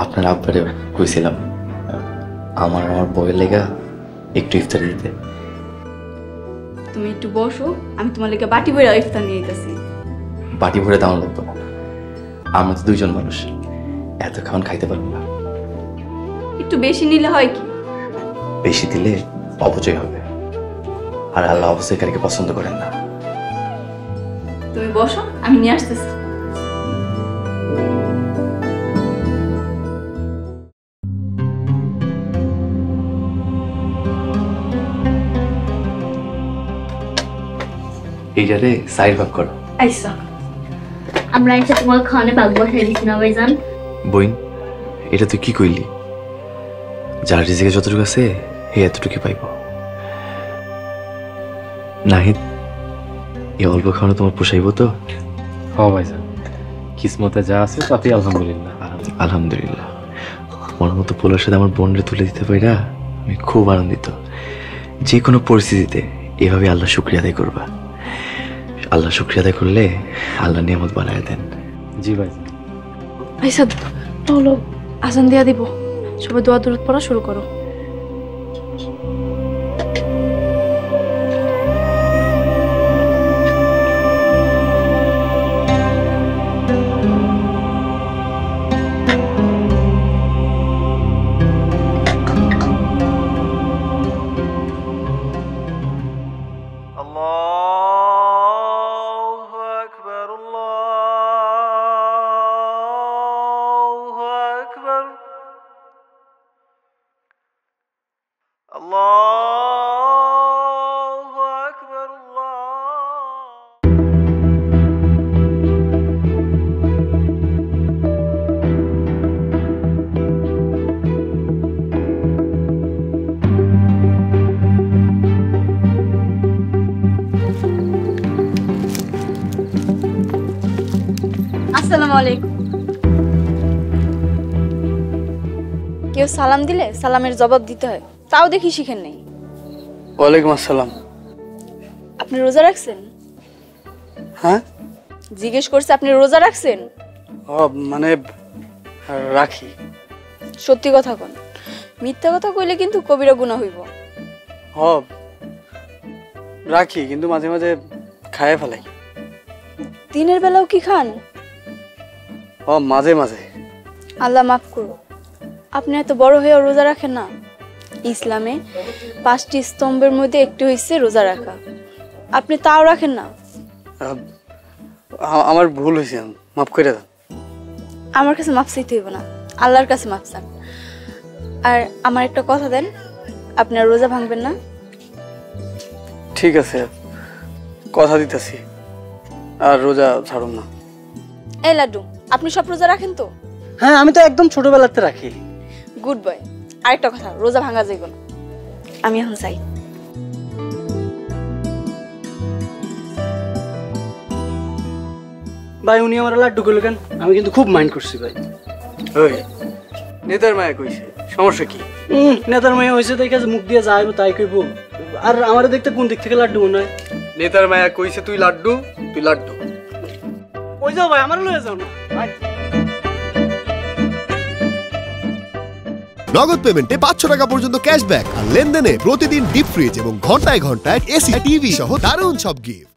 আপনার আব্বারে কইছিলাম আমার বউয়ের লেগা একটু ইফতারি দিতে। তুমি একটু বসো, আমি তোমার লেগে বাটি ভরে ইফতার নিয়ে যেতেছি। বাটি ভরে দাম লাগতো না, আমরা তো দুইজন মানুষ, এত খাওয়ান খাইতে পারবো না। একটু বেশি নিলে হয় কি? বেশি দিলে অপচয় হবে, আর আল্লাহ অপচয়কারীকে পছন্দ করেন না। তুমি বসো, আমি নিয়ে আসতেছি। এইটারে সাইড ভাগ করো। আইসা আমরা একটা তোমার খানে বাগ বসাই দিছি না ভাইজান? বইন, এটা তুই কি কইলি? যার রিজিকে যতটুকু আছে হে এতটুকু পাইব। নাহিদ, এই অল্প খাওয়ানো তোমার পোষাইব তো? হ্যাঁ ভাইজান, কিসমতে যা আছে তাতে আলহামদুলিল্লাহ। আলহামদুলিল্লাহ। আমার মতো পোলার সাথে আমার বোনরে তুলে দিতে পারি না, আমি খুব আনন্দিত। যে কোনো পরিস্থিতিতে এভাবে আল্লাহ শুক্রিয়া আদায় করবা। আল্লাহ শুক্রিয়া আদায় করলে আল্লাহ নিয়ামত বানায় দেন। জি ভাইজান। আইসা চলো, আজান দিয়া দিব, সবাই দোয়া দরুদ পড়া শুরু করো। আসসালামু আলাইকুম। কেউ সালাম দিলে সালামের জবাব দিতে হয়, তাও দেখি শিখেন নাই। ওয়ালাইকুম আসসালাম। আপনি রোজা রাখছেন? হ্যাঁ, জিজ্ঞেস করছে আপনি রোজা রাখছেন? ও মানে রাখি। সত্যি কথা কোন, মিথ্যা কথা কইলে কিন্তু কবিরা গুনাহ হইব। হ রাখি, কিন্তু মাঝে মাঝে খায় ফেলাই। দিনের বেলাও কি খান? ও মাঝে মাঝে। আল্লাহ মাফ করো, আপনি এত বড় হয়েও রোজা রাখেন না। ইসলামে 5টি স্তম্ভের মধ্যে একটি হইছে রোজা রাখা, আপনি তাও রাখেন না। আমার ভুল হয়েছে, মাফ করে দেন। আমার কাছে মাফ চাইতে হইব না, আল্লাহর কাছে মাফ চান। আর আমার একটা কথা দেন, আপনার রোজা ভাঙবেন না? ঠিক আছে, কথা দিতেছি, আর রোজা ছাড়ুন না। এই লাড্ডু, আপনি সব রোজা রাখেন তো? হ্যাঁ, আমি তো একদম ছোটবেলাতে রাখি। Good boy. আরেকটা কথা, রোজা ভাঙা যাইব না। আমি এখন চাই। ভাই, উনি আমার লাড্ডু করলো কেন? আমি কিন্তু খুব মাইন্ড করছি ভাই। ওই নেতার মায়া কইছে, সমস্যা কি? নেতার মায়া হয়েছে দেখে মুখ দিয়ে যাইব তাই কইব। আর আমার দেখতে কোন দিক থেকে লাড্ডু মনে হয়? নেতার মায়া কইছে তুই লাড্ডু, তুই লাড্ডু। ওই যাও ভাই, আমার লয়ে যাও না ভাই। নগদ পেমেন্টে 500 টাকা পর্যন্ত ক্যাশব্যাক আর লেনদেনে প্রতিদিন ডিপ ফ্রিজ এবং ঘন্টায় ঘন্টায় এসি টিভি সহ দারুণ সব গিফট।